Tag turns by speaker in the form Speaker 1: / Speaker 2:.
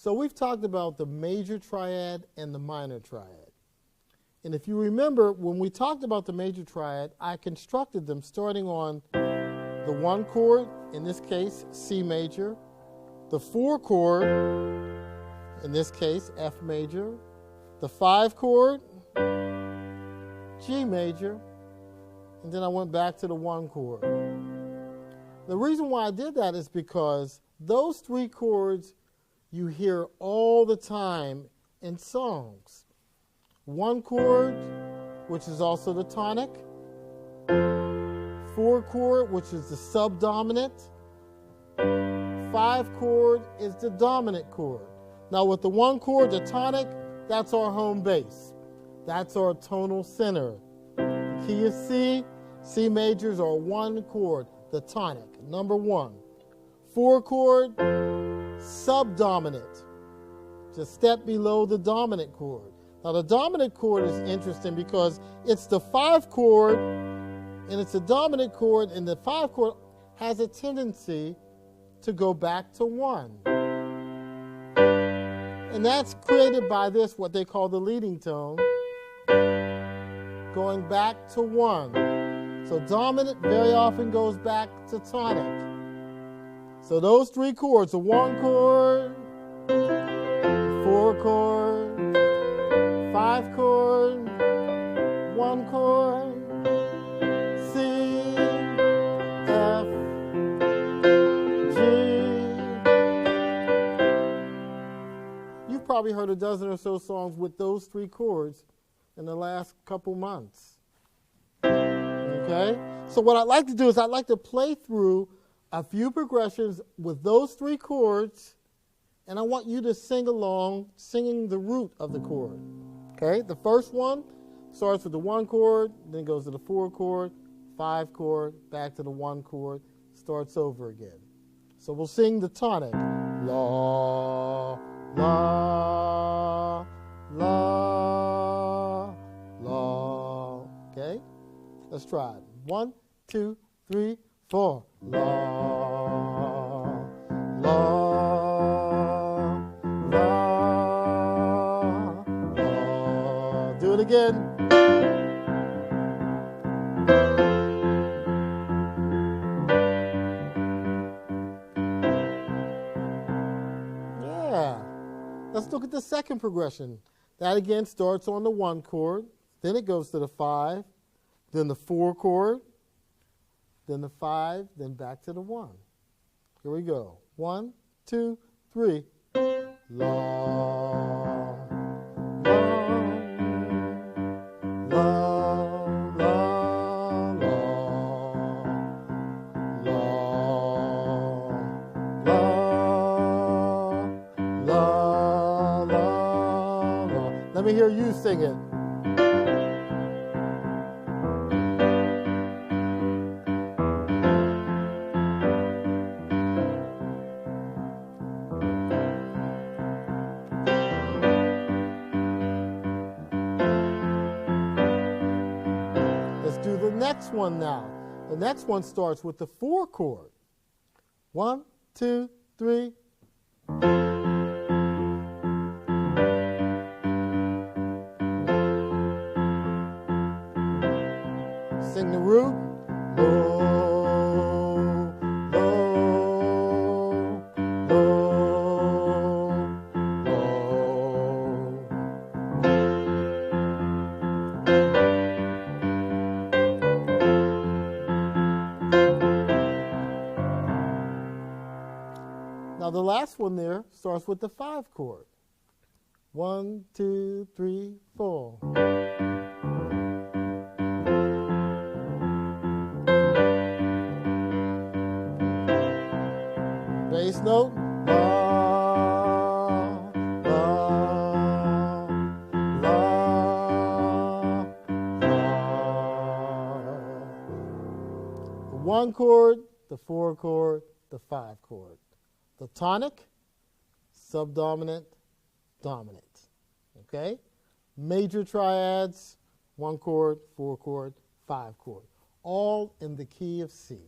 Speaker 1: So we've talked about the major triad and the minor triad. And if you remember, when we talked about the major triad, I constructed them starting on the 1 chord, in this case, C major, the 4 chord, in this case, F major, the 5 chord, G major, and then I went back to the 1 chord. The reason why I did that is because those 3 chords you hear all the time in songs. 1 chord, which is also the tonic, 4 chord, which is the subdominant, 5 chord is the dominant chord. Now with the 1 chord, the tonic, that's our home base. That's our tonal center. The key is C. C majors are 1 chord, the tonic, number 1. 4 chord, subdominant, just step below the dominant chord. Now the dominant chord is interesting because it's the 5 chord and it's a dominant chord, and the 5 chord has a tendency to go back to 1. And that's created by this, what they call the leading tone, going back to 1. So dominant very often goes back to tonic. So those 3 chords, the 1 chord, 4 chord, 5 chord, 1 chord, C, F, G. You've probably heard a dozen or so songs with those 3 chords in the last couple months. Okay? So what I'd like to do is I'd like to play through a few progressions with those 3 chords, and I want you to sing along, singing the root of the chord. Okay? The first one starts with the 1 chord, then goes to the 4 chord, 5 chord, back to the 1 chord, starts over again. So we'll sing the tonic. La, la, la, la. Okay? Let's try it. 1, 2, 3, 4. La, la, la, la. Do it again. Yeah. Let's look at the second progression. That again starts on the 1 chord, then it goes to the 5, then the 4 chord, then the 5, then back to the 1. Here we go. 1, 2, 3. La, la, la, la, la, la, la, la, la. Let me hear you sing it. Do the next one now. The next one starts with the 4 chord. 1, 2, 3. Sing the root. Lo, lo, lo, lo. Now the last one there starts with the 5 chord. 1, 2, 3, 4. Bass note. La, la, la, la. The 1 chord, the 4 chord, the 5 chord. The tonic, subdominant, dominant. Okay? Major triads, 1 chord, 4 chord, 5 chord. All in the key of C.